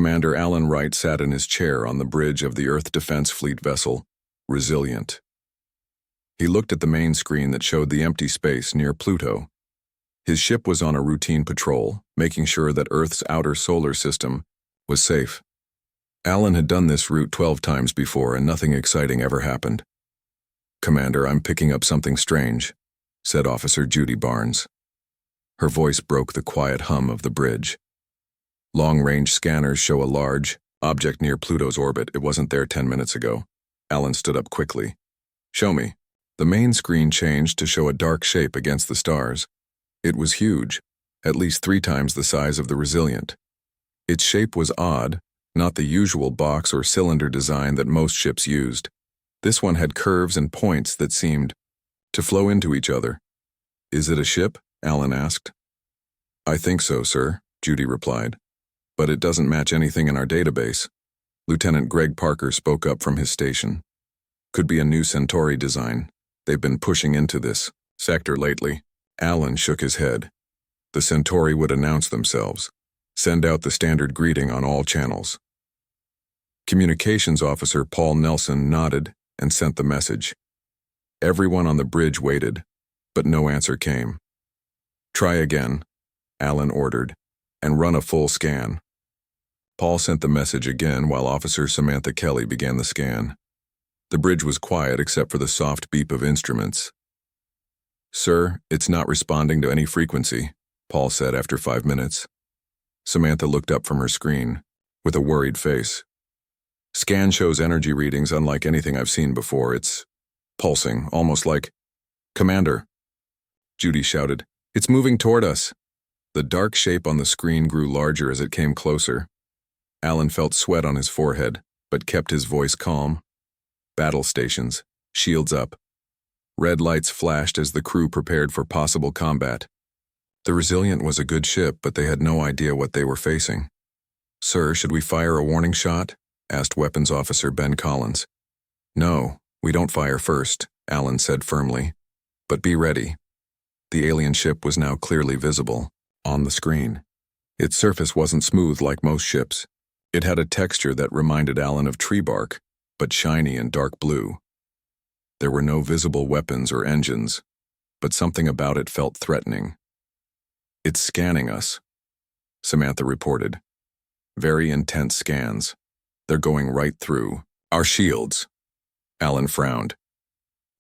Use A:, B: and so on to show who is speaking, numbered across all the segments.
A: Commander Alan Wright sat in his chair on the bridge of the Earth Defense Fleet vessel, Resilient. He looked at the main screen that showed the empty space near Pluto. His ship was on a routine patrol, making sure that Earth's outer solar system was safe. Alan had done this route 12 times before and nothing exciting ever happened. "Commander, I'm picking up something strange," said Officer Judy Barnes. Her voice broke the quiet hum of the bridge. "Long-range scanners show a large object near Pluto's orbit. It wasn't there 10 minutes ago." Alan stood up quickly. "Show me." The main screen changed to show a dark shape against the stars. It was huge, at least 3 times the size of the Resilient. Its shape was odd, not the usual box or cylinder design that most ships used. This one had curves and points that seemed to flow into each other. "Is it a ship?" Alan asked. "I think so, sir," Judy replied. "But it doesn't match anything in our database." Lieutenant Greg Parker spoke up from his station. "Could be a new Centauri design. They've been pushing into this sector lately." Alan shook his head. The Centauri would announce themselves, send out the standard greeting on all channels. Communications Officer Paul Nelson nodded and sent the message. Everyone on the bridge waited, but no answer came. "Try again," Alan ordered, "and run a full scan." Paul sent the message again while Officer Samantha Kelly began the scan. The bridge was quiet except for the soft beep of instruments. "Sir, it's not responding to any frequency," Paul said after 5 minutes. Samantha looked up from her screen with a worried face. "Scan shows energy readings unlike anything I've seen before. It's pulsing, almost like—" "Commander!" Judy shouted. "It's moving toward us!" The dark shape on the screen grew larger as it came closer. Alan felt sweat on his forehead, but kept his voice calm. Battle stations, shields up. Red lights flashed as the crew prepared for possible combat. The Resilient was a good ship, but they had no idea what they were facing. "Sir, should we fire a warning shot?" asked Weapons Officer Ben Collins. "No, we don't fire first," Alan said firmly. "But be ready." The alien ship was now clearly visible on the screen. Its surface wasn't smooth like most ships. It had a texture that reminded Alan of tree bark, but shiny and dark blue. There were no visible weapons or engines, but something about it felt threatening. "It's scanning us," Samantha reported. "Very intense scans. They're going right through our shields." Alan frowned.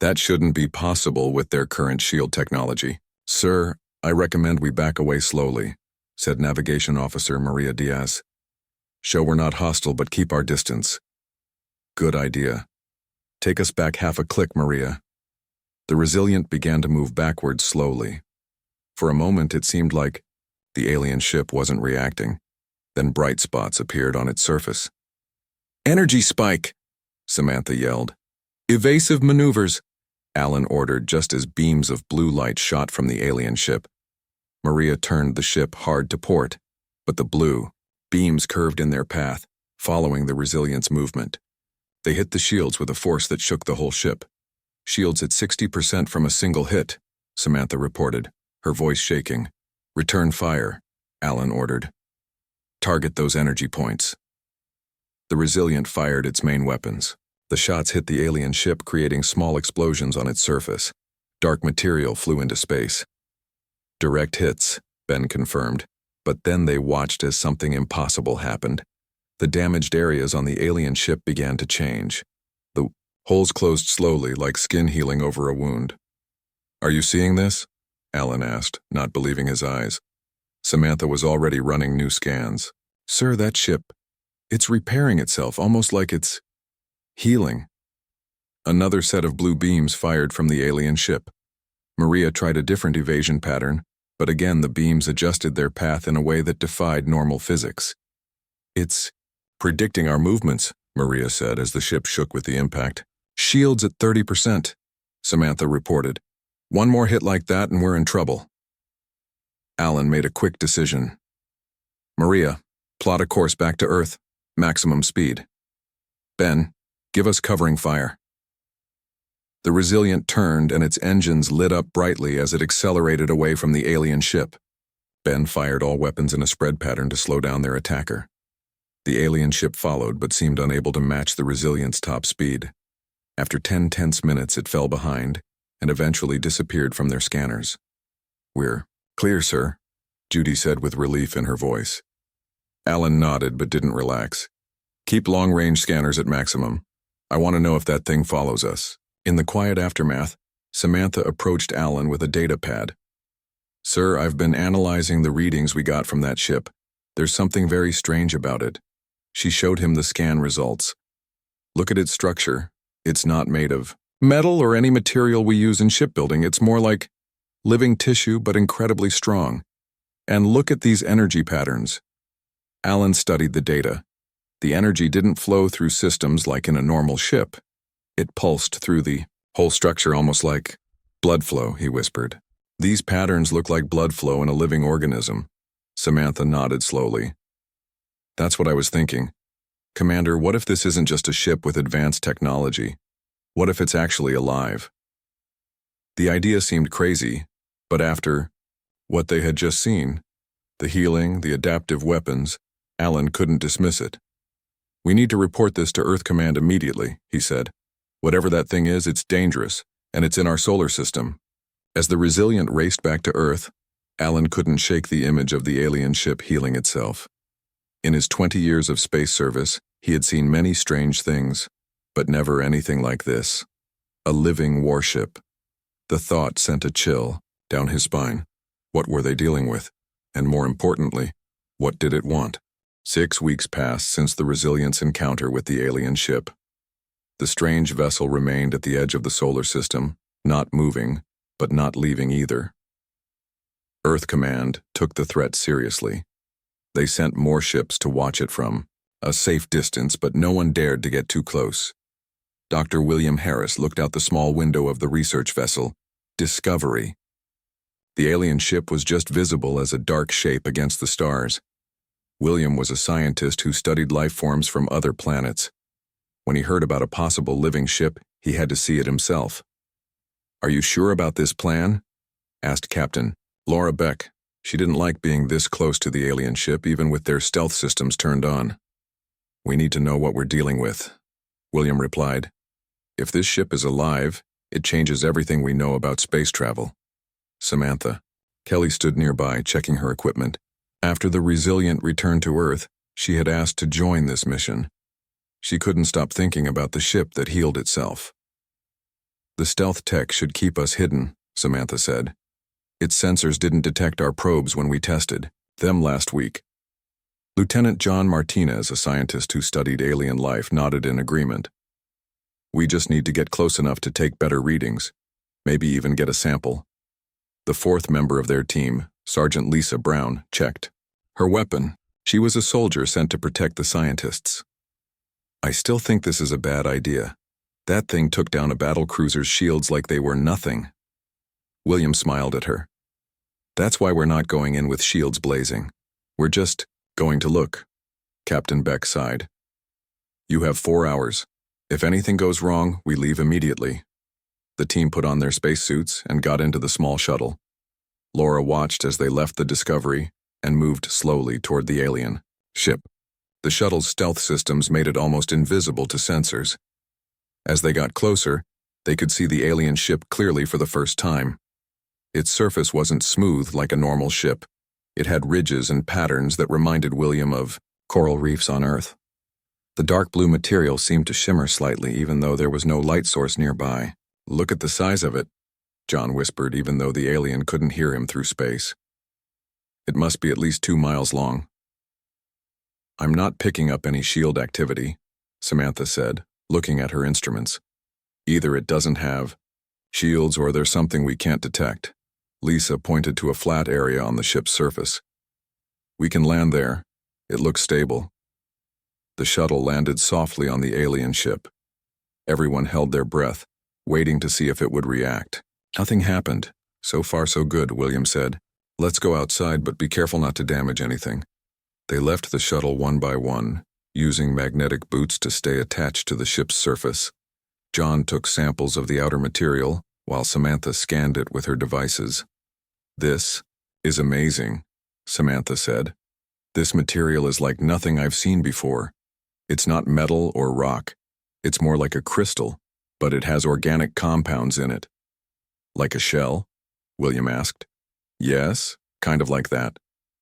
A: "That shouldn't be possible with their current shield technology." "Sir, I recommend we back away slowly," said Navigation Officer Maria Diaz. "Show we're not hostile, but keep our distance." "Good idea. Take us back half a click, Maria." The Resilient began to move backwards slowly. For a moment it seemed like the alien ship wasn't reacting. Then bright spots appeared on its surface. "Energy spike!" Samantha yelled. "Evasive maneuvers!" Alan ordered just as beams of blue light shot from the alien ship. Maria turned the ship hard to port, but the blue beams curved in their path, following the Resilient's movement. They hit the shields with a force that shook the whole ship. "Shields at 60% from a single hit," Samantha reported, her voice shaking. "Return fire," Alan ordered. "Target those energy points." The Resilient fired its main weapons. The shots hit the alien ship, creating small explosions on its surface. Dark material flew into space. "Direct hits," Ben confirmed, but then they watched as something impossible happened. The damaged areas on the alien ship began to change. The holes closed slowly, like skin healing over a wound. "Are you seeing this?" Alan asked, not believing his eyes. Samantha was already running new scans. "Sir, that ship, it's repairing itself, almost like it's healing." Another set of blue beams fired from the alien ship. Maria tried a different evasion pattern, but again the beams adjusted their path in a way that defied normal physics. "It's predicting our movements," Maria said as the ship shook with the impact. "Shields at 30%, Samantha reported. "One more hit like that and we're in trouble." Alan made a quick decision. "Maria, plot a course back to Earth, maximum speed. Ben, give us covering fire." The Resilient turned and its engines lit up brightly as it accelerated away from the alien ship. Ben fired all weapons in a spread pattern to slow down their attacker. The alien ship followed but seemed unable to match the Resilient's top speed. After 10 tense minutes, it fell behind and eventually disappeared from their scanners. "We're clear, sir," Judy said with relief in her voice. Alan nodded but didn't relax. "Keep long-range scanners at maximum. I want to know if that thing follows us." In the quiet aftermath, Samantha approached Alan with a data pad. "Sir, I've been analyzing the readings we got from that ship. There's something very strange about it." She showed him the scan results. "Look at its structure. It's not made of metal or any material we use in shipbuilding. It's more like living tissue but incredibly strong. And look at these energy patterns." Alan studied the data. The energy didn't flow through systems like in a normal ship. It pulsed through the whole structure almost like blood flow, he whispered. "These patterns look like blood flow in a living organism." Samantha nodded slowly. "That's what I was thinking. Commander, what if this isn't just a ship with advanced technology? What if it's actually alive?" The idea seemed crazy, but after what they had just seen, the healing, the adaptive weapons, Alan couldn't dismiss it. "We need to report this to Earth Command immediately," he said. "Whatever that thing is, it's dangerous, and it's in our solar system." As the Resilient raced back to Earth, Alan couldn't shake the image of the alien ship healing itself. In his 20 years of space service, he had seen many strange things, but never anything like this. A living warship. The thought sent a chill down his spine. What were they dealing with? And more importantly, what did it want? 6 weeks passed since the Resilient's encounter with the alien ship. The strange vessel remained at the edge of the solar system, not moving, but not leaving either. Earth Command took the threat seriously. They sent more ships to watch it from a safe distance, but no one dared to get too close. Dr. William Harris looked out the small window of the research vessel, Discovery. The alien ship was just visible as a dark shape against the stars. William was a scientist who studied life forms from other planets. When he heard about a possible living ship, he had to see it himself. "Are you sure about this plan?" asked Captain Laura Beck. She didn't like being this close to the alien ship, even with their stealth systems turned on. "We need to know what we're dealing with," William replied. "If this ship is alive, it changes everything we know about space travel." Samantha. Kelly stood nearby, checking her equipment. After the Resilient returned to Earth, she had asked to join this mission. She couldn't stop thinking about the ship that healed itself. "The stealth tech should keep us hidden," Samantha said. "Its sensors didn't detect our probes when we tested them last week." Lieutenant John Martinez, a scientist who studied alien life, nodded in agreement. "We just need to get close enough to take better readings, maybe even get a sample." The fourth member of their team, Sergeant Lisa Brown, checked her weapon. She was a soldier sent to protect the scientists. "I still think this is a bad idea. That thing took down a battle cruiser's shields like they were nothing." William smiled at her. "That's why we're not going in with shields blazing. We're just going to look." Captain Beck sighed. "You have 4 hours. If anything goes wrong, we leave immediately." The team put on their spacesuits and got into the small shuttle. Laura watched as they left the Discovery and moved slowly toward the alien ship. The shuttle's stealth systems made it almost invisible to sensors. As they got closer, they could see the alien ship clearly for the first time. Its surface wasn't smooth like a normal ship. It had ridges and patterns that reminded William of coral reefs on Earth. The dark blue material seemed to shimmer slightly even though there was no light source nearby. "Look at the size of it," John whispered, even though the alien couldn't hear him through space. "It must be at least 2 miles long." "I'm not picking up any shield activity," Samantha said, looking at her instruments. "Either it doesn't have shields or there's something we can't detect." Lisa pointed to a flat area on the ship's surface. "We can land there. It looks stable." The shuttle landed softly on the alien ship. Everyone held their breath, waiting to see if it would react. Nothing happened. "So far so good," William said. "Let's go outside, but be careful not to damage anything." They left the shuttle one by one, using magnetic boots to stay attached to the ship's surface. John took samples of the outer material, while Samantha scanned it with her devices. "This is amazing," Samantha said. This material is like nothing I've seen before. It's not metal or rock. It's more like a crystal, but it has organic compounds in it. Like a shell? William asked. Yes, kind of like that,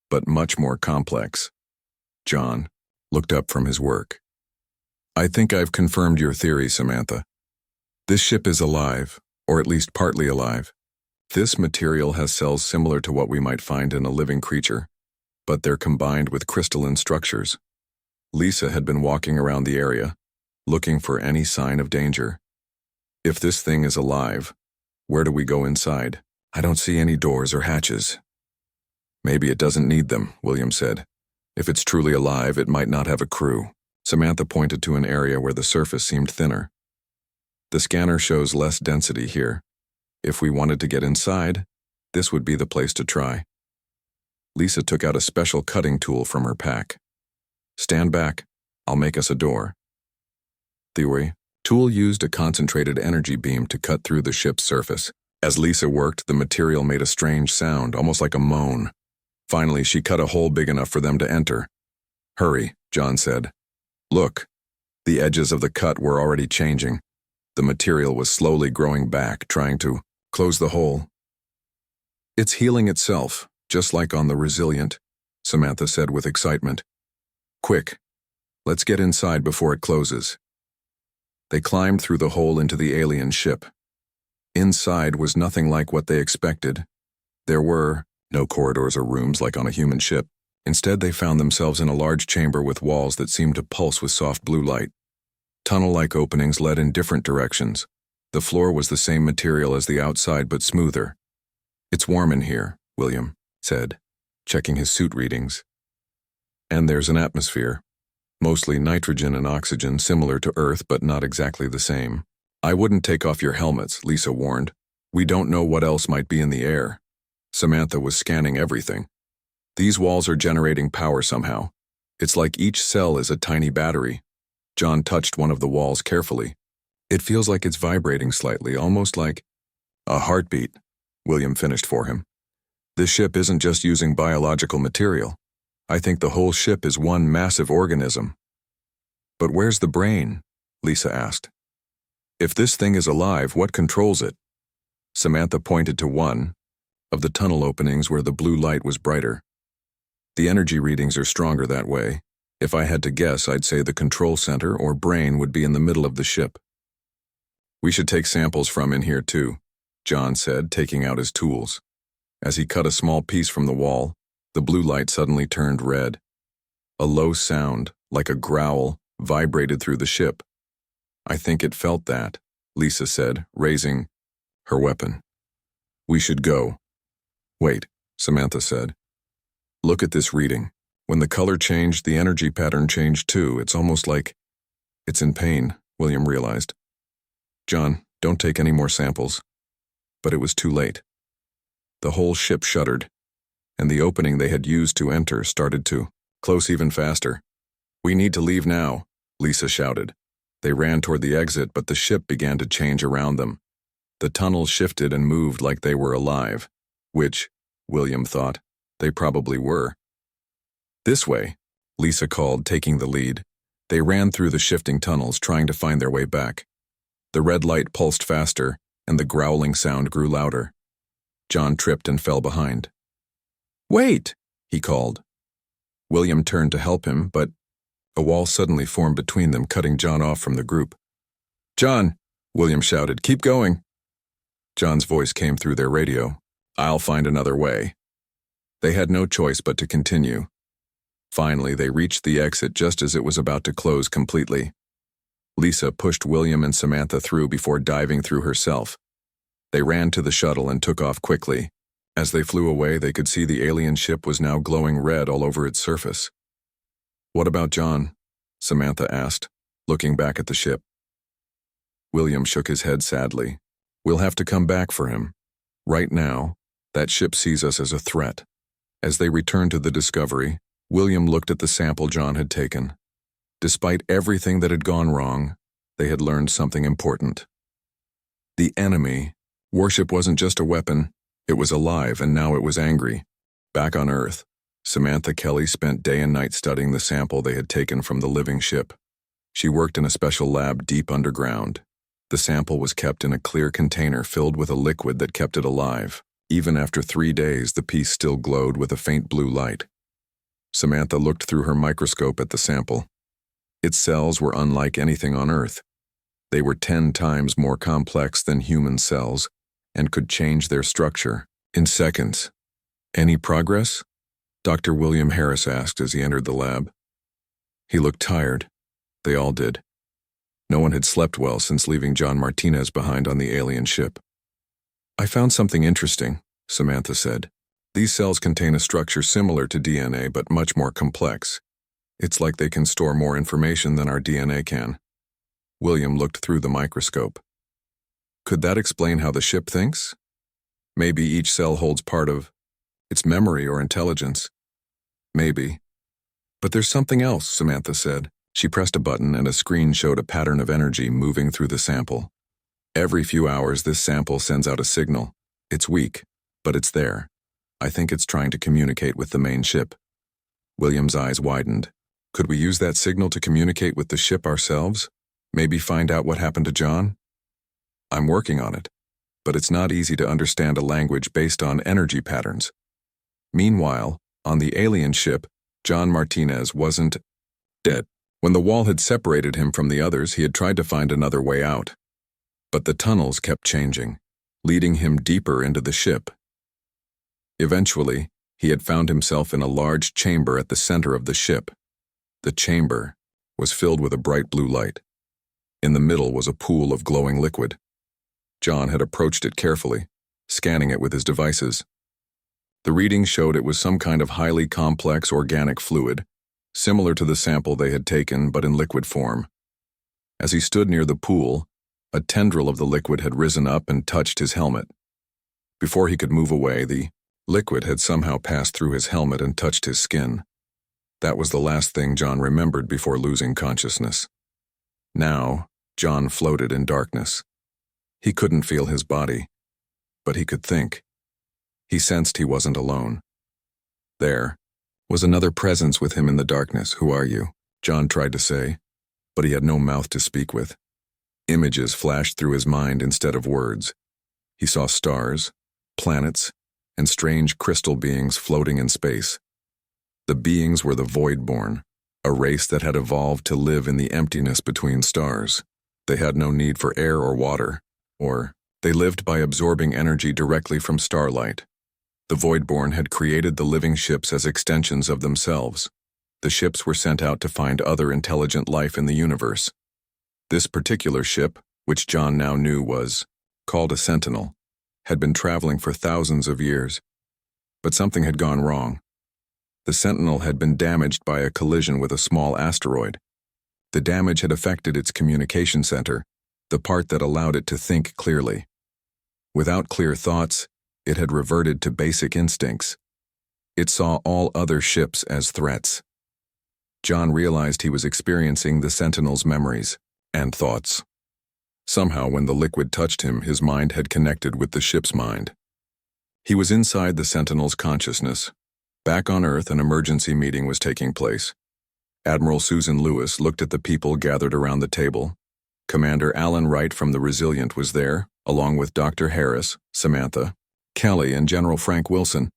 A: but much more complex. John looked up from his work. I think I've confirmed your theory, Samantha. This ship is alive, or at least partly alive. This material has cells similar to what we might find in a living creature, but they're combined with crystalline structures. Lisa had been walking around the area, looking for any sign of danger. If this thing is alive, where do we go inside? I don't see any doors or hatches. Maybe it doesn't need them, William said. If it's truly alive, it might not have a crew. Samantha pointed to an area where the surface seemed thinner. The scanner shows less density here. If we wanted to get inside, this would be the place to try. Lisa took out a special cutting tool from her pack. Stand back, I'll make us a door. The tool used a concentrated energy beam to cut through the ship's surface. As Lisa worked, the material made a strange sound, almost like a moan. Finally, she cut a hole big enough for them to enter. Hurry, John said. Look, the edges of the cut were already changing. The material was slowly growing back, trying to close the hole. It's healing itself, just like on the Resilient, Samantha said with excitement. Quick, let's get inside before it closes. They climbed through the hole into the alien ship. Inside was nothing like what they expected. There were no corridors or rooms like on a human ship. Instead, they found themselves in a large chamber with walls that seemed to pulse with soft blue light. Tunnel-like openings led in different directions. The floor was the same material as the outside, but smoother. It's warm in here, William said, checking his suit readings. And there's an atmosphere. Mostly nitrogen and oxygen, similar to Earth, but not exactly the same. I wouldn't take off your helmets, Lisa warned. We don't know what else might be in the air. Samantha was scanning everything. These walls are generating power somehow. It's like each cell is a tiny battery. John touched one of the walls carefully. It feels like it's vibrating slightly, almost like a heartbeat, William finished for him. This ship isn't just using biological material. I think the whole ship is one massive organism. But where's the brain? Lisa asked. If this thing is alive, what controls it? Samantha pointed to one of the tunnel openings where the blue light was brighter. The energy readings are stronger that way. If I had to guess, I'd say the control center or brain would be in the middle of the ship. We should take samples from in here too, John said, taking out his tools. As he cut a small piece from the wall, the blue light suddenly turned red. A low sound, like a growl, vibrated through the ship. I think it felt that, Lisa said, raising her weapon. We should go. Wait, Samantha said. Look at this reading. When the color changed, the energy pattern changed too. It's almost like it's in pain, William realized. John, don't take any more samples. But it was too late. The whole ship shuddered, and the opening they had used to enter started to close even faster. We need to leave now, Lisa shouted. They ran toward the exit, but the ship began to change around them. The tunnels shifted and moved like they were alive, which, William thought, they probably were. This way, Lisa called, taking the lead. They ran through the shifting tunnels, trying to find their way back. The red light pulsed faster, and the growling sound grew louder. John tripped and fell behind. Wait, he called. William turned to help him, but a wall suddenly formed between them, cutting John off from the group. John, William shouted, keep going. John's voice came through their radio. I'll find another way. They had no choice but to continue. Finally, they reached the exit just as it was about to close completely. Lisa pushed William and Samantha through before diving through herself. They ran to the shuttle and took off quickly. As they flew away, they could see the alien ship was now glowing red all over its surface. What about John? Samantha asked, looking back at the ship. William shook his head sadly. We'll have to come back for him. Right now, that ship sees us as a threat. As they returned to the Discovery, William looked at the sample John had taken. Despite everything that had gone wrong, they had learned something important. The enemy, Warship, wasn't just a weapon, it was alive, and now it was angry. Back on Earth, Samantha Kelly spent day and night studying the sample they had taken from the living ship. She worked in a special lab deep underground. The sample was kept in a clear container filled with a liquid that kept it alive. Even after 3 days, the piece still glowed with a faint blue light. Samantha looked through her microscope at the sample. Its cells were unlike anything on Earth. They were 10 times more complex than human cells and could change their structure in seconds. "Any progress?" Dr. William Harris asked as he entered the lab. He looked tired. They all did. No one had slept well since leaving John Martinez behind on the alien ship. "I found something interesting," Samantha said. "These cells contain a structure similar to DNA but much more complex. It's like they can store more information than our DNA can." William looked through the microscope. "Could that explain how the ship thinks? Maybe each cell holds part of its memory or intelligence." "Maybe. But there's something else," Samantha said. She pressed a button and a screen showed a pattern of energy moving through the sample. "Every few hours this sample sends out a signal. It's weak, but it's there. I think it's trying to communicate with the main ship." William's eyes widened. "Could we use that signal to communicate with the ship ourselves? Maybe find out what happened to John?" "I'm working on it, but it's not easy to understand a language based on energy patterns." Meanwhile, on the alien ship, John Martinez wasn't dead. When the wall had separated him from the others, he had tried to find another way out. But the tunnels kept changing, leading him deeper into the ship. Eventually, he had found himself in a large chamber at the center of the ship. The chamber was filled with a bright blue light. In the middle was a pool of glowing liquid. John had approached it carefully, scanning it with his devices. The readings showed it was some kind of highly complex organic fluid, similar to the sample they had taken but in liquid form. As he stood near the pool, a tendril of the liquid had risen up and touched his helmet. Before he could move away, the liquid had somehow passed through his helmet and touched his skin. That was the last thing John remembered before losing consciousness. Now, John floated in darkness. He couldn't feel his body, but he could think. He sensed he wasn't alone. There was another presence with him in the darkness. "Who are you?" John tried to say, but he had no mouth to speak with. Images flashed through his mind instead of words. He saw stars, planets, and strange crystal beings floating in space. The beings were the Voidborn, a race that had evolved to live in the emptiness between stars. They had no need for air or water, or they lived by absorbing energy directly from starlight. The Voidborn had created the living ships as extensions of themselves. The ships were sent out to find other intelligent life in the universe. This particular ship, which John now knew was called a Sentinel, had been traveling for thousands of years. But something had gone wrong. The Sentinel had been damaged by a collision with a small asteroid. The damage had affected its communication center, the part that allowed it to think clearly. Without clear thoughts, it had reverted to basic instincts. It saw all other ships as threats. John realized he was experiencing the Sentinel's memories and thoughts. Somehow, when the liquid touched him, his mind had connected with the ship's mind. He was inside the Sentinel's consciousness. Back on Earth, an emergency meeting was taking place. Admiral Susan Lewis looked at the people gathered around the table. Commander Alan Wright from the Resilient was there, along with Dr. Harris, Samantha, Kelly, and General Frank Wilson,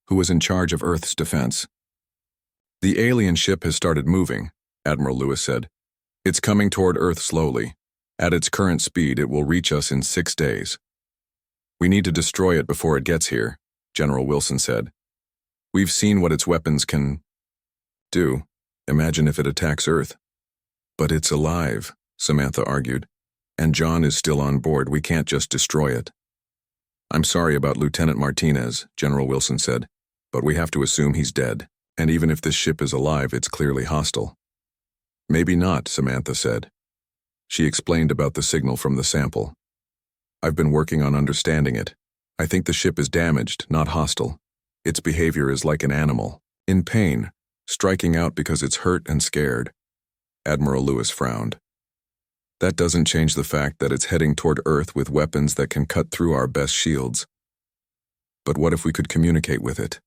A: who was in charge of Earth's defense. "The alien ship has started moving," Admiral Lewis said. "It's coming toward Earth slowly. At its current speed, it will reach us in 6 days. We need to destroy it before it gets here," General Wilson said. "We've seen what its weapons can do. Imagine if it attacks Earth." "But it's alive," Samantha argued. "And John is still on board. We can't just destroy it." "I'm sorry about Lieutenant Martinez," General Wilson said, "but we have to assume he's dead. And even if this ship is alive, it's clearly hostile." "Maybe not," Samantha said. She explained about the signal from the sample. "I've been working on understanding it. I think the ship is damaged, not hostile. Its behavior is like an animal, in pain, striking out because it's hurt and scared." Admiral Lewis frowned. "That doesn't change the fact that it's heading toward Earth with weapons that can cut through our best shields." "But what if we could communicate with it?"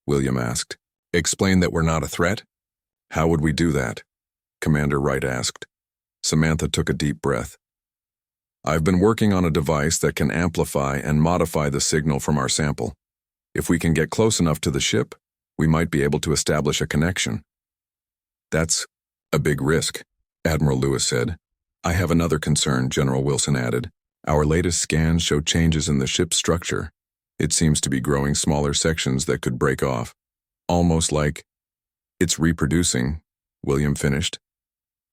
A: William asked. Explain that we're not a threat? How would we do that? Commander Wright asked. Samantha took a deep breath. I've been working on a device that can amplify and modify the signal from our sample. If we can get close enough to the ship, we might be able to establish a connection. That's a big risk, Admiral Lewis said. I have another concern, General Wilson added. Our latest scans show changes in the ship's structure. It seems to be growing smaller sections that could break off. Almost like it's reproducing, William finished,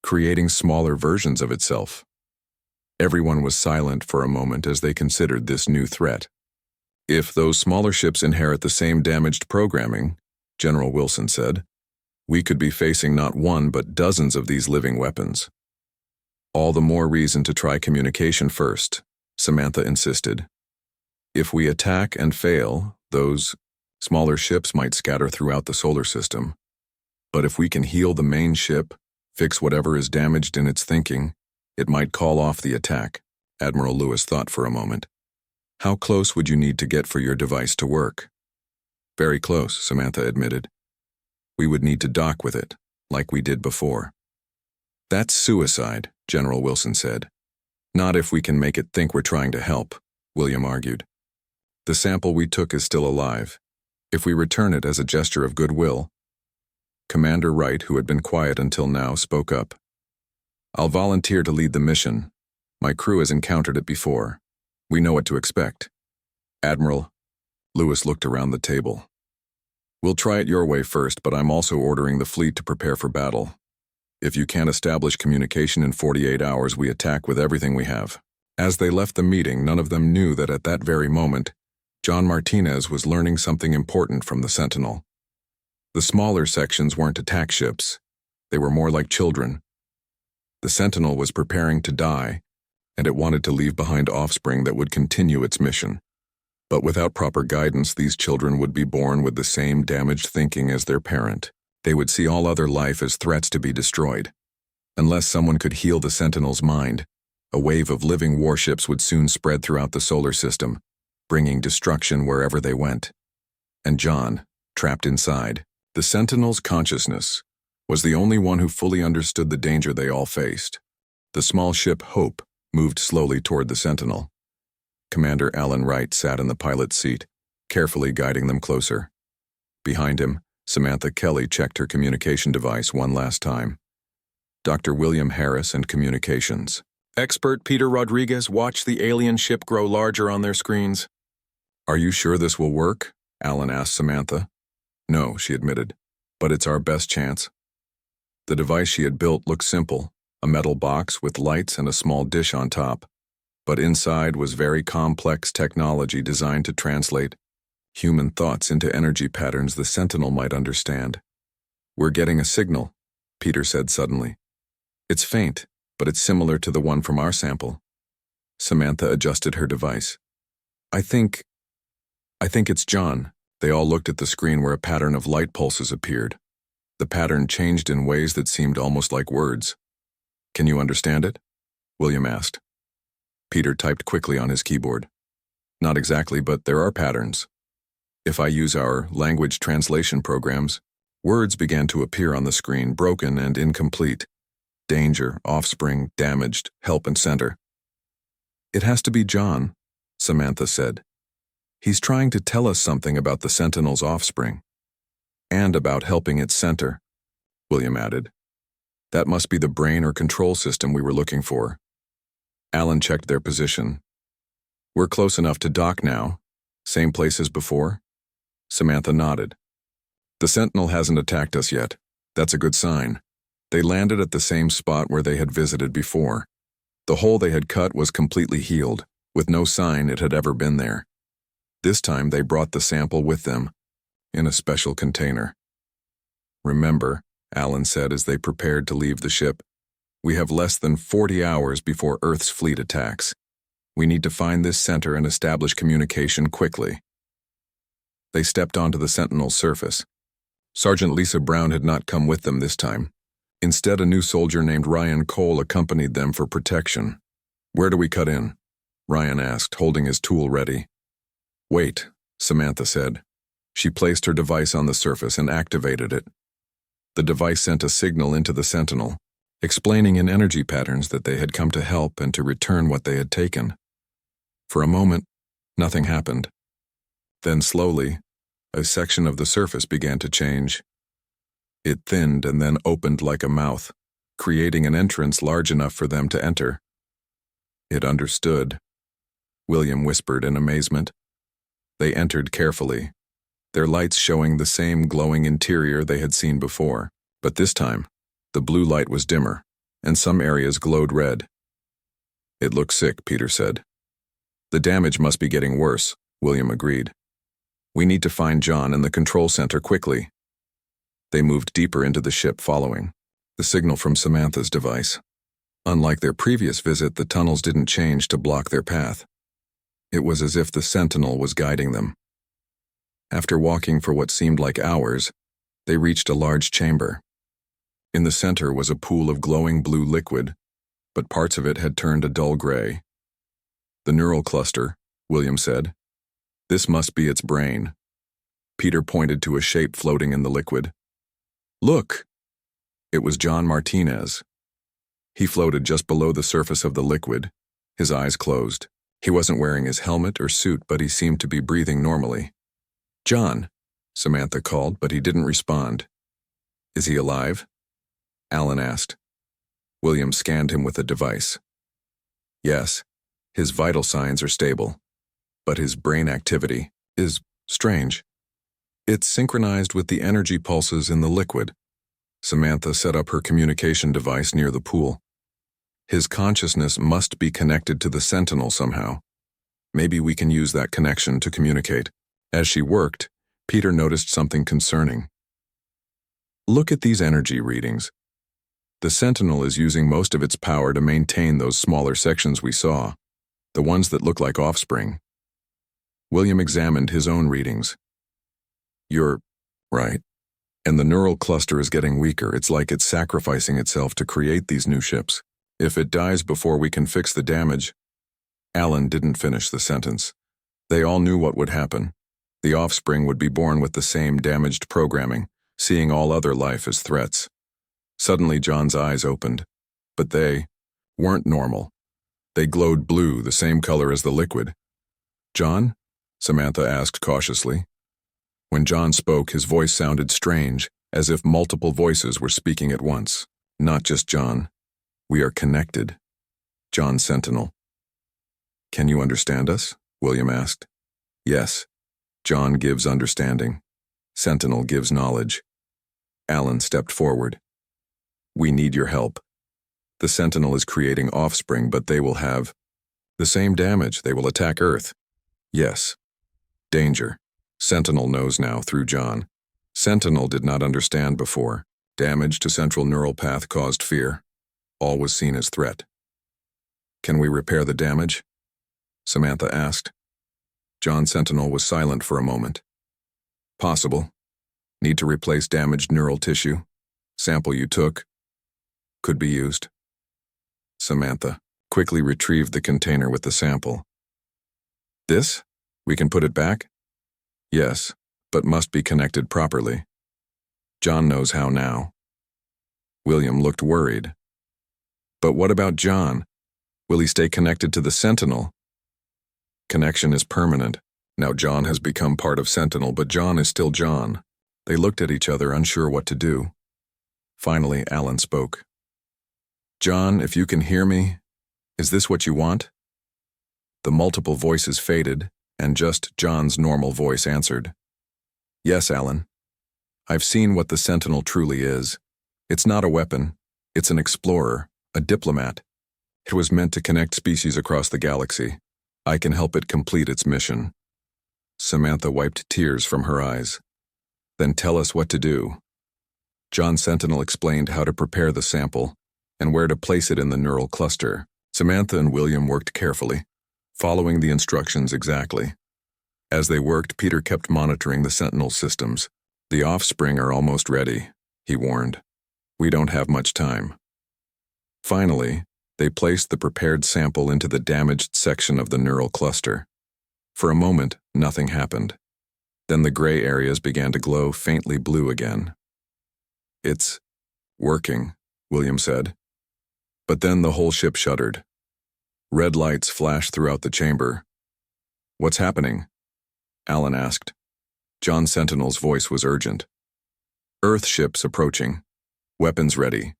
A: creating smaller versions of itself. Everyone was silent for a moment as they considered this new threat. If those smaller ships inherit the same damaged programming, General Wilson said, we could be facing not one but dozens of these living weapons. All the more reason to try communication first, Samantha insisted. If we attack and fail, those smaller ships might scatter throughout the solar system. But if we can heal the main ship, fix whatever is damaged in its thinking, it might call off the attack, Admiral Lewis thought for a moment. How close would you need to get for your device to work? Very close, Samantha admitted. We would need to dock with it, like we did before. That's suicide, General Wilson said. Not if we can make it think we're trying to help, William argued. The sample we took is still alive. If we return it as a gesture of goodwill. Commander Wright, who had been quiet until now, spoke up. I'll volunteer to lead the mission. My crew has encountered it before. We know what to expect. Admiral, Lewis looked around the table. We'll try it your way first, but I'm also ordering the fleet to prepare for battle. If you can't establish communication in 48 hours, we attack with everything we have. As they left the meeting, none of them knew that at that very moment, John Martinez was learning something important from the Sentinel. The smaller sections weren't attack ships. They were more like children. The Sentinel was preparing to die, and it wanted to leave behind offspring that would continue its mission. But without proper guidance, these children would be born with the same damaged thinking as their parent. They would see all other life as threats to be destroyed. Unless someone could heal the Sentinel's mind, a wave of living warships would soon spread throughout the solar system, bringing destruction wherever they went. And John, trapped inside, the Sentinel's consciousness, was the only one who fully understood the danger they all faced. The small ship Hope moved slowly toward the Sentinel. Commander Alan Wright sat in the pilot's seat, carefully guiding them closer. Behind him, Samantha Kelly checked her communication device one last time. Dr. William Harris and Communications. Expert Peter Rodriguez watched the alien ship grow larger on their screens. Are you sure this will work? Alan asked Samantha. No, she admitted, but it's our best chance. The device she had built looked simple, a metal box with lights and a small dish on top. But inside was very complex technology designed to translate human thoughts into energy patterns the Sentinel might understand. We're getting a signal, Peter said suddenly. It's faint, but it's similar to the one from our sample. Samantha adjusted her device. I think it's John. They all looked at the screen where a pattern of light pulses appeared. The pattern changed in ways that seemed almost like words. Can you understand it? William asked. Peter typed quickly on his keyboard. Not exactly, but there are patterns. If I use our language translation programs, words began to appear on the screen, broken and incomplete. Danger, offspring, damaged, help and center. It has to be John, Samantha said. He's trying to tell us something about the Sentinel's offspring. And about helping its center, William added. That must be the brain or control system we were looking for. Alan checked their position. We're close enough to dock now. Same place as before? Samantha nodded. The Sentinel hasn't attacked us yet. That's a good sign. They landed at the same spot where they had visited before. The hole they had cut was completely healed, with no sign it had ever been there. This time they brought the sample with them, in a special container. Remember, Alan said as they prepared to leave the ship, we have less than 40 hours before Earth's fleet attacks. We need to find this center and establish communication quickly. They stepped onto the Sentinel's surface. Sergeant Lisa Brown had not come with them this time. Instead, a new soldier named Ryan Cole accompanied them for protection. Where do we cut in? Ryan asked, holding his tool ready. Wait, Samantha said. She placed her device on the surface and activated it. The device sent a signal into the Sentinel, explaining in energy patterns that they had come to help and to return what they had taken. For a moment, nothing happened. Then slowly, a section of the surface began to change. It thinned and then opened like a mouth, creating an entrance large enough for them to enter. It understood, William whispered in amazement. They entered carefully, their lights showing the same glowing interior they had seen before, but this time, the blue light was dimmer, and some areas glowed red. It looks sick, Peter said. The damage must be getting worse, William agreed. We need to find John in the control center quickly. They moved deeper into the ship following the signal from Samantha's device. Unlike their previous visit, the tunnels didn't change to block their path. It was as if the Sentinel was guiding them. After walking for what seemed like hours, they reached a large chamber. In the center was a pool of glowing blue liquid, but parts of it had turned a dull gray. The neural cluster, William said. This must be its brain. Peter pointed to a shape floating in the liquid. Look! It was John Martinez. He floated just below the surface of the liquid, his eyes closed. He wasn't wearing his helmet or suit, but he seemed to be breathing normally. John, Samantha called, but he didn't respond. Is he alive? Alan asked. William scanned him with a device. Yes, his vital signs are stable, but his brain activity is strange. It's synchronized with the energy pulses in the liquid. Samantha set up her communication device near the pool. His consciousness must be connected to the Sentinel somehow. Maybe we can use that connection to communicate. As she worked, Peter noticed something concerning. Look at these energy readings. The Sentinel is using most of its power to maintain those smaller sections we saw, the ones that look like offspring. William examined his own readings. You're right. And the neural cluster is getting weaker. It's like it's sacrificing itself to create these new ships. If it dies before we can fix the damage. Alan didn't finish the sentence. They all knew what would happen. The offspring would be born with the same damaged programming, seeing all other life as threats. Suddenly John's eyes opened. But they weren't normal. They glowed blue, the same color as the liquid. John? Samantha asked cautiously. When John spoke, his voice sounded strange, as if multiple voices were speaking at once. Not just John. We are connected. John Sentinel. Can you understand us? William asked. Yes. John gives understanding. Sentinel gives knowledge. Alan stepped forward. We need your help. The Sentinel is creating offspring, but they will have the same damage. They will attack Earth. Yes. Danger. Sentinel knows now through John. Sentinel did not understand before. Damage to central neural path caused fear. All was seen as threat. Can we repair the damage? Samantha asked. John Sentinel was silent for a moment. Possible. Need to replace damaged neural tissue. Sample you took. Could be used. Samantha quickly retrieved the container with the sample. This? We can put it back? Yes, but must be connected properly. John knows how now. William looked worried. But what about John? Will he stay connected to the Sentinel? Connection is permanent. Now John has become part of Sentinel, but John is still John. They looked at each other, unsure what to do. Finally, Alan spoke. John, if you can hear me, is this what you want? The multiple voices faded, and just John's normal voice answered. Yes, Alan. I've seen what the Sentinel truly is. It's not a weapon. It's an explorer, a diplomat. It was meant to connect species across the galaxy. I can help it complete its mission. Samantha wiped tears from her eyes. Then tell us what to do. John Sentinel explained how to prepare the sample and where to place it in the neural cluster. Samantha and William worked carefully, following the instructions exactly. As they worked, Peter kept monitoring the Sentinel systems. The offspring are almost ready, he warned. We don't have much time. Finally, they placed the prepared sample into the damaged section of the neural cluster. For a moment, nothing happened. Then the gray areas began to glow faintly blue again. "It's working," William said. But then the whole ship shuddered. Red lights flashed throughout the chamber. "What's happening?" Alan asked. John Sentinel's voice was urgent. "Earth ships approaching. Weapons ready.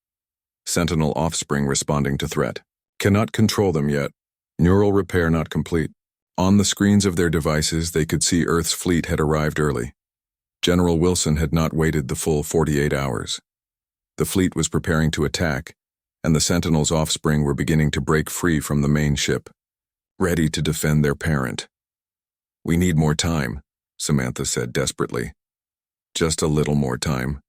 A: Sentinel offspring responding to threat. Cannot control them yet. Neural repair not complete." On the screens of their devices, they could see Earth's fleet had arrived early. General Wilson had not waited the full 48 hours. The fleet was preparing to attack, and the Sentinel's offspring were beginning to break free from the main ship, ready to defend their parent. "We need more time," Samantha said desperately. "Just a little more time."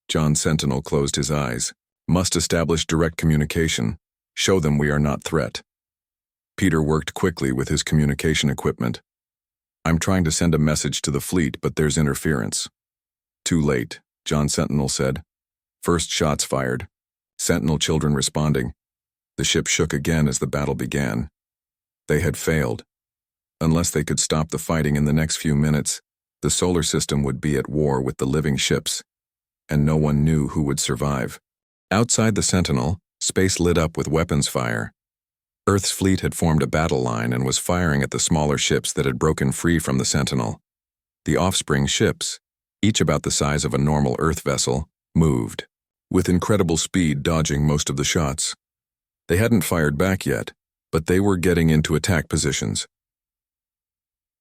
A: John Sentinel closed his eyes. "Must establish direct communication. Show them we are not threat." Peter worked quickly with his communication equipment. "I'm trying to send a message to the fleet, but there's interference." "Too late," John Sentinel said. First shots fired. Sentinel children responding. The ship shook again as the battle began. They had failed. Unless they could stop the fighting in the next few minutes, the solar system would be at war with the living ships, and no one knew who would survive. Outside the Sentinel, space lit up with weapons fire. Earth's fleet had formed a battle line and was firing at the smaller ships that had broken free from the Sentinel. The offspring ships, each about the size of a normal Earth vessel, moved, with incredible speed dodging most of the shots. They hadn't fired back yet, but they were getting into attack positions.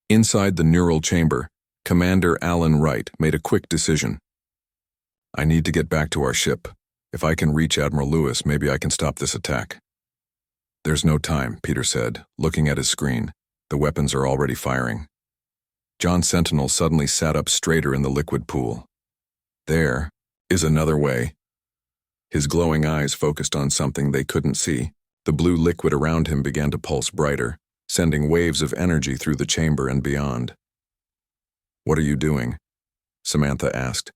A: Inside the neural chamber, Commander Alan Wright made a quick decision. "I need to get back to our ship. If I can reach Admiral Lewis, maybe I can stop this attack." "There's no time," Peter said, looking at his screen. "The weapons are already firing." John Sentinel suddenly sat up straighter in the liquid pool. "There is another way." His glowing eyes focused on something they couldn't see. The blue liquid around him began to pulse brighter, sending waves of energy through the chamber and beyond. "What are you doing?" Samantha asked,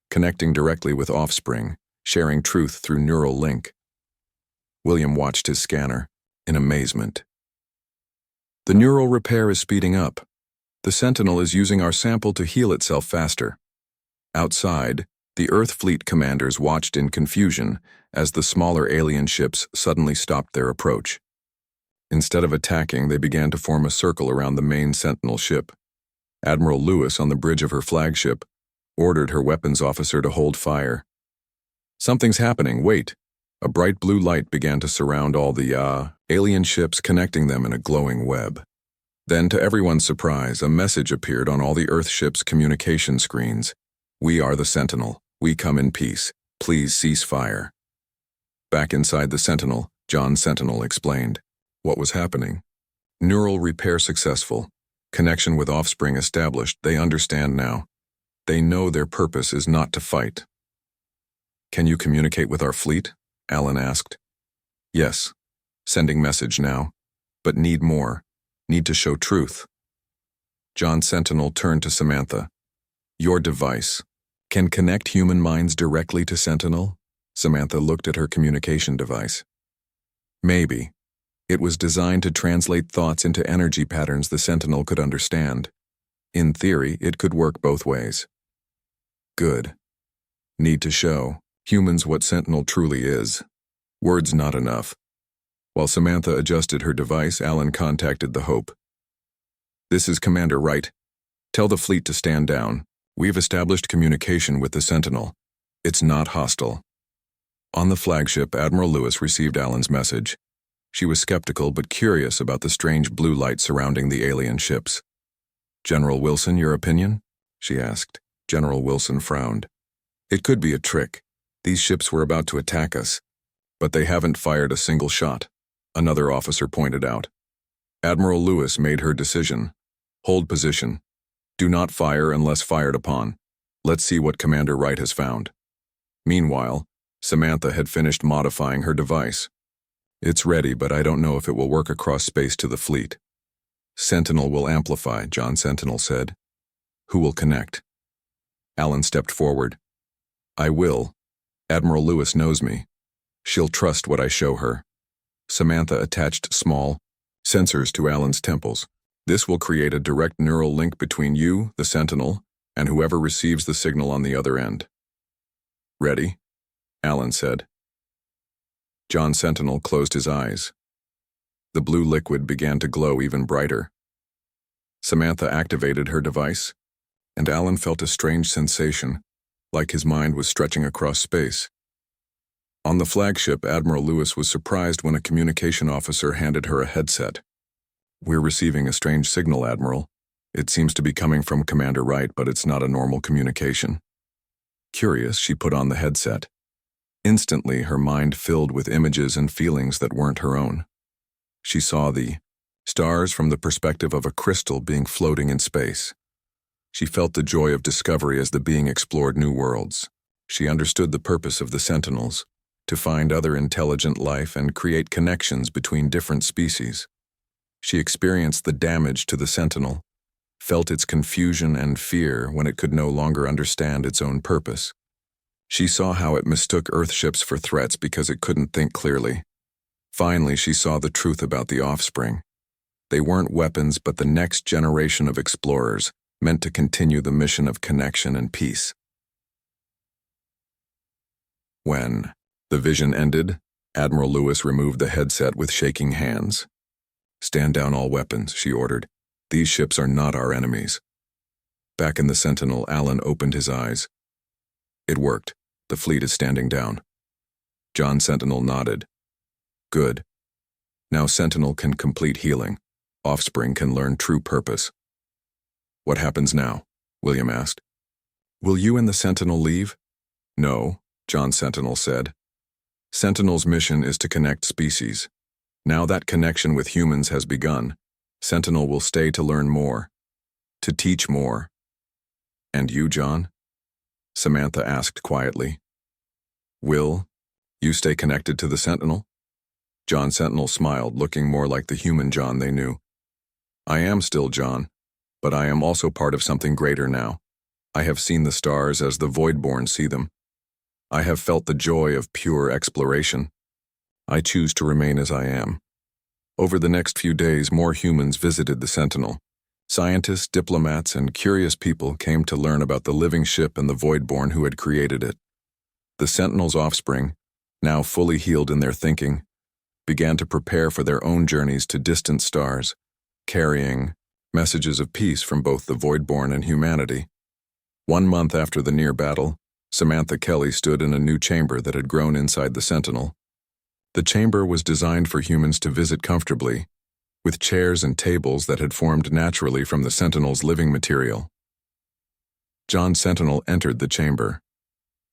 A: connecting directly with Offspring, sharing truth through neural link. William watched his scanner in amazement. "The neural repair is speeding up. The Sentinel is using our sample to heal itself faster." Outside, the Earth fleet commanders watched in confusion as the smaller alien ships suddenly stopped their approach. Instead of attacking, they began to form a circle around the main Sentinel ship. Admiral Lewis, on the bridge of her flagship, ordered her weapons officer to hold fire. "Something's happening, wait." A bright blue light began to surround all the alien ships, connecting them in a glowing web. Then, to everyone's surprise, a message appeared on all the Earth ships' communication screens. "We are the Sentinel. We come in peace. Please cease fire." Back inside the Sentinel, John Sentinel explained what was happening. "Neural repair successful. Connection with Offspring established. They understand now. They know their purpose is not to fight." "Can you communicate with our fleet?" Alan asked. "Yes. Sending message now. But need more. Need to show truth." John Sentinel turned to Samantha. "Your device can connect human minds directly to Sentinel?" Samantha looked at her communication device. "Maybe. It was designed to translate thoughts into energy patterns the Sentinel could understand. In theory, it could work both ways." "Good. Need to show humans what Sentinel truly is. Words not enough." While Samantha adjusted her device, Alan contacted the Hope. "This is Commander Wright. Tell the fleet to stand down. We've established communication with the Sentinel. It's not hostile." On the flagship, Admiral Lewis received Alan's message. She was skeptical but curious about the strange blue light surrounding the alien ships. "General Wilson, your opinion?" she asked. General Wilson frowned. "It could be a trick. These ships were about to attack us, but they haven't fired a single shot," another officer pointed out. Admiral Lewis made her decision. "Hold position. Do not fire unless fired upon. Let's see what Commander Wright has found." Meanwhile, Samantha had finished modifying her device. "It's ready, but I don't know if it will work across space to the fleet." "Sentinel will amplify," John Sentinel said. "Who will connect?" Alan stepped forward. "I will. Admiral Lewis knows me. She'll trust what I show her." Samantha attached small sensors to Alan's temples. This will create a direct neural link between you, the Sentinel, and whoever receives the signal on the other end. Ready? Alan said. John Sentinel closed his eyes. The blue liquid began to glow even brighter. Samantha activated her device, and Alan felt a strange sensation, like his mind was stretching across space. On the flagship, Admiral Lewis was surprised when a communication officer handed her a headset. "We're receiving a strange signal, Admiral. It seems to be coming from Commander Wright, but it's not a normal communication." Curious, she put on the headset. Instantly, her mind filled with images and feelings that weren't her own. She saw the stars from the perspective of a crystal being floating in space. She felt the joy of discovery as the being explored new worlds. She understood the purpose of the Sentinels, to find other intelligent life and create connections between different species. She experienced the damage to the Sentinel, felt its confusion and fear when it could no longer understand its own purpose. She saw how it mistook Earthships for threats because it couldn't think clearly. Finally, she saw the truth about the offspring. They weren't weapons, but the next generation of explorers, meant to continue the mission of connection and peace. When the vision ended, Admiral Lewis removed the headset with shaking hands. "Stand down all weapons," she ordered. "These ships are not our enemies." Back in the Sentinel, Alan opened his eyes. "It worked. The fleet is standing down." John Sentinel nodded. "Good. Now Sentinel can complete healing. Offspring can learn true purpose." "What happens now?" William asked. "Will you and the Sentinel leave?" "No," John Sentinel said. "Sentinel's mission is to connect species. Now that connection with humans has begun, Sentinel will stay to learn more, to teach more." "And you, John?" Samantha asked quietly. "Will you stay connected to the Sentinel?" John Sentinel smiled, looking more like the human John they knew. "I am still John, but I am also part of something greater now. I have seen the stars as the Voidborn see them. I have felt the joy of pure exploration. I choose to remain as I am." Over the next few days, more humans visited the Sentinel. Scientists, diplomats, and curious people came to learn about the living ship and the Voidborn who had created it. The Sentinel's offspring, now fully healed in their thinking, began to prepare for their own journeys to distant stars, carrying messages of peace from both the Voidborn and humanity. 1 month after the near battle, Samantha Kelly stood in a new chamber that had grown inside the Sentinel. The chamber was designed for humans to visit comfortably, with chairs and tables that had formed naturally from the Sentinel's living material. John Sentinel entered the chamber.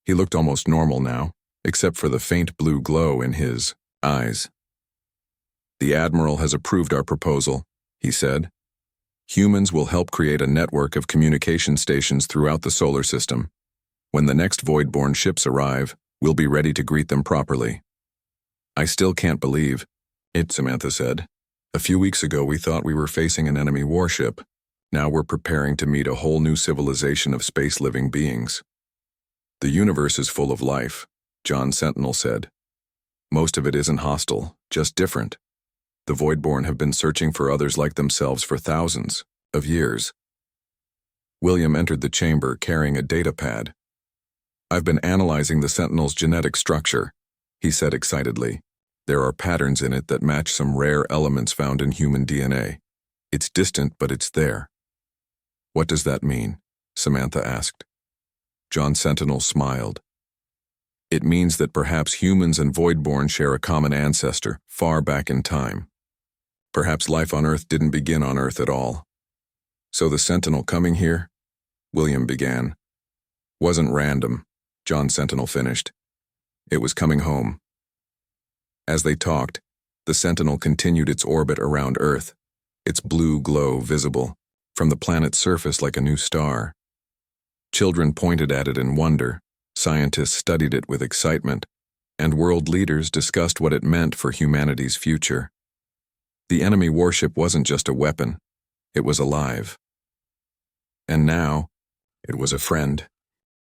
A: He looked almost normal now, except for the faint blue glow in his eyes. "The Admiral has approved our proposal," he said. "Humans will help create a network of communication stations throughout the solar system. When the next Voidborn ships arrive, we'll be ready to greet them properly." "I still can't believe it," Samantha said. "A few weeks ago we thought we were facing an enemy warship. Now we're preparing to meet a whole new civilization of space-living beings." "The universe is full of life," John Sentinel said. "Most of it isn't hostile, just different. The Voidborn have been searching for others like themselves for thousands of years." William entered the chamber carrying a data pad. "I've been analyzing the Sentinel's genetic structure," he said excitedly. "There are patterns in it that match some rare elements found in human DNA. It's distant, but it's there." "What does that mean?" Samantha asked. John Sentinel smiled. "It means that perhaps humans and Voidborn share a common ancestor, far back in time. Perhaps life on Earth didn't begin on Earth at all." "So the Sentinel coming here," William began, "wasn't random," John Sentinel finished. "It was coming home." As they talked, the Sentinel continued its orbit around Earth, its blue glow visible from the planet's surface like a new star. Children pointed at it in wonder, scientists studied it with excitement, and world leaders discussed what it meant for humanity's future. The enemy warship wasn't just a weapon, it was alive. And now, it was a friend.